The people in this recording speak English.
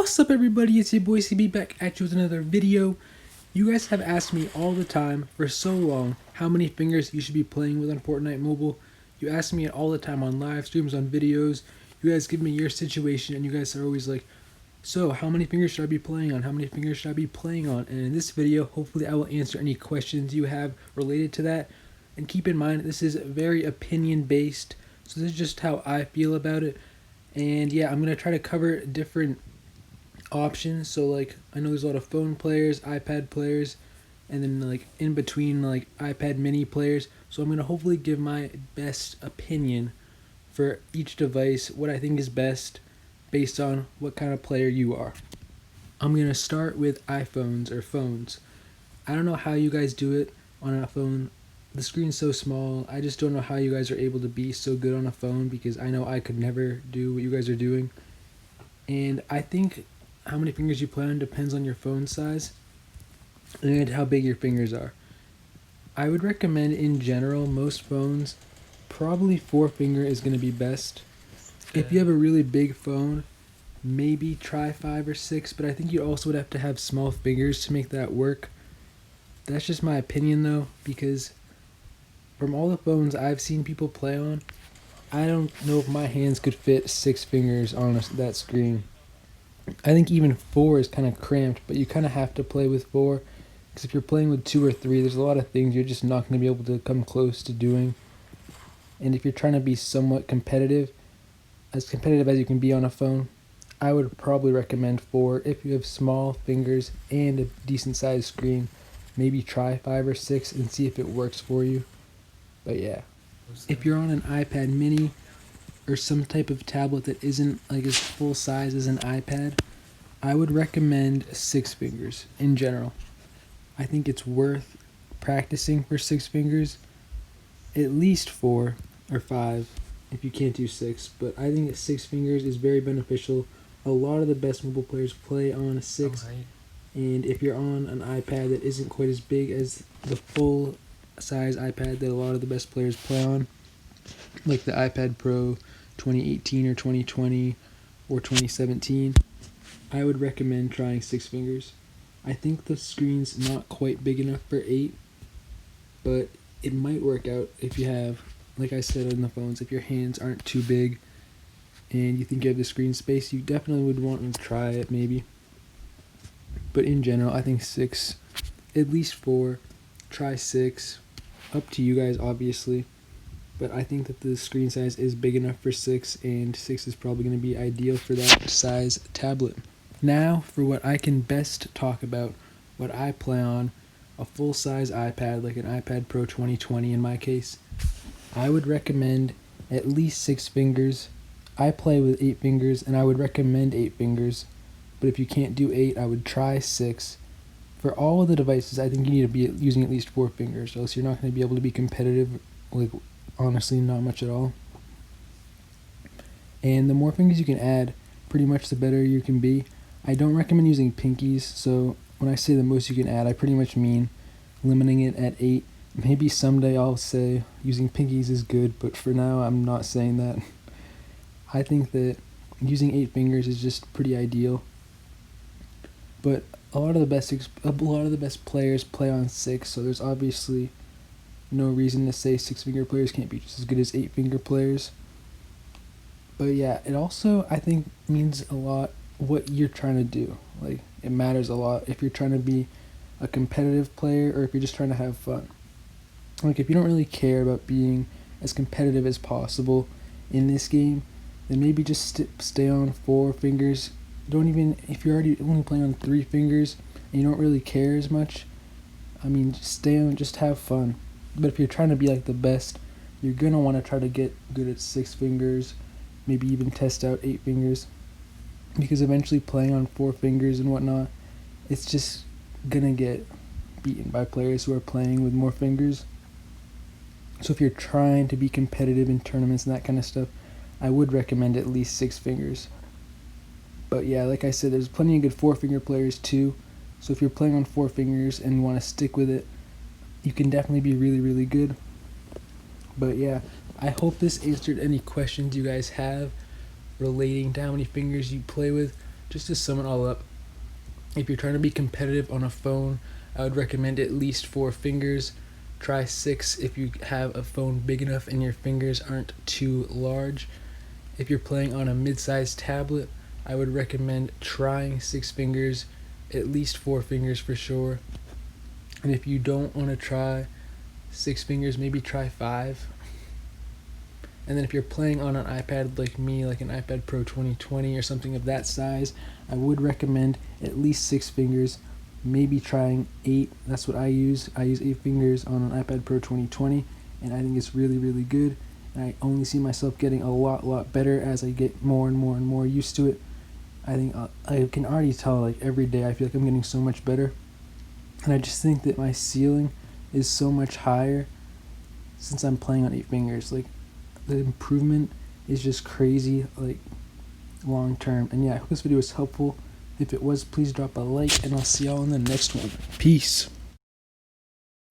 What's up, everybody? It's your boy CB back at you with another video. You guys have asked me all the time for so long how many fingers you should be playing with on Fortnite Mobile. You ask me it all the time on live streams, on videos. You guys give me your situation and you guys are always like, so how many fingers should I be playing on? How many fingers should I be playing on? And in this video, hopefully I will answer any questions you have related to that. And keep in mind, this is very opinion based. So this is just how I feel about it. And yeah, I'm going to try to cover different options. So like, I know there's a lot of phone players, iPad players, and then like in between like iPad mini players. So I'm going to hopefully give my best opinion for each device, what I think is best based on what kind of player you are. I'm going to start with iPhones or phones. I don't know how you guys do it on a phone. The screen's so small. I just don't know how you guys are able to be so good on a phone, because I know I could never do what you guys are doing. And I think how many fingers you play on depends on your phone size and how big your fingers are. I would recommend in general, most phones, probably 4-finger is going to be best. If you have a really big phone, maybe try 5 or 6, but I think you also would have to have small fingers to make that work. That's just my opinion though, because from all the phones I've seen people play on, I don't know if my hands could fit 6 fingers on that screen. I think even 4 is kind of cramped, but you kind of have to play with 4, because if you're playing with 2 or 3, there's a lot of things you're just not going to be able to come close to doing. And if you're trying to be somewhat competitive as you can be on a phone, I would probably recommend 4. If you have small fingers and a decent sized screen, maybe try 5 or 6 and see if it works for you. But yeah, if you're on an iPad mini or some type of tablet that isn't like as full size as an iPad, I would recommend 6 fingers in general. I think it's worth practicing for 6 fingers, at least 4 or 5 if you can't do 6, but I think 6 fingers is very beneficial. A lot of the best mobile players play on a 6, and if you're on an iPad that isn't quite as big as the full size iPad that a lot of the best players play on, like the iPad Pro 2018 or 2020 or 2017, I would recommend trying 6 fingers. I think the screen's not quite big enough for 8, but it might work out if you have, like I said in the phones, if your hands aren't too big and you think you have the screen space, you definitely would want to try it maybe. But in general, I think 6, at least 4, try 6, up to you guys obviously. But I think that the screen size is big enough for 6, and 6 is probably going to be ideal for that size tablet. Now for what I can best talk about, what I play on a full-size iPad, like an iPad Pro 2020 in my case. I would recommend at least 6 fingers. I play with 8 fingers, and I would recommend 8 fingers. But if you can't do 8, I would try 6. For all of the devices, I think you need to be using at least 4 fingers, or else you're not going to be able to be competitive, like honestly not much at all. And the more fingers you can add, pretty much the better you can be. I don't recommend using pinkies, so when I say the most you can add, I pretty much mean limiting it at 8. Maybe someday I'll say using pinkies is good, but for now I'm not saying that. I think that using 8 fingers is just pretty ideal. But a lot of the best players play on 6, so there's obviously no reason to say 6-finger players can't be just as good as 8-finger players. But yeah, it also, I think, means a lot what you're trying to do. Like, it matters a lot if you're trying to be a competitive player or if you're just trying to have fun. Like, if you don't really care about being as competitive as possible in this game, then maybe just stay on 4 fingers. If you're already only playing on 3 fingers and you don't really care as much, I mean, just have fun. But if you're trying to be like the best, you're going to want to try to get good at 6 fingers, maybe even test out 8 fingers. Because eventually playing on 4 fingers and whatnot, it's just going to get beaten by players who are playing with more fingers. So if you're trying to be competitive in tournaments and that kind of stuff, I would recommend at least 6 fingers. But yeah, like I said, there's plenty of good 4-finger players too. So if you're playing on 4 fingers and want to stick with it, you can definitely be really, really good. But yeah, I hope this answered any questions you guys have relating to how many fingers you play with. just to sum it all up, if you're trying to be competitive on a phone, I would recommend at least 4 fingers. Try 6 if you have a phone big enough and your fingers aren't too large. If you're playing on a mid-sized tablet, I would recommend trying 6 fingers, at least 4 fingers for sure. And if you don't want to try 6 fingers, maybe try 5. And then if you're playing on an iPad like me, like an iPad Pro 2020 or something of that size, I would recommend at least 6 fingers, maybe trying 8. That's what I use. I use 8 fingers on an iPad Pro 2020, and I think it's really, really good. And I only see myself getting a lot better as I get more and more used to it. I think I can already tell, like, every day I feel like I'm getting so much better. And I just think that my ceiling is so much higher since I'm playing on 8 fingers. Like, the improvement is just crazy, like, long term. And yeah, I hope this video was helpful. If it was, please drop a like, and I'll see y'all in the next one. Peace.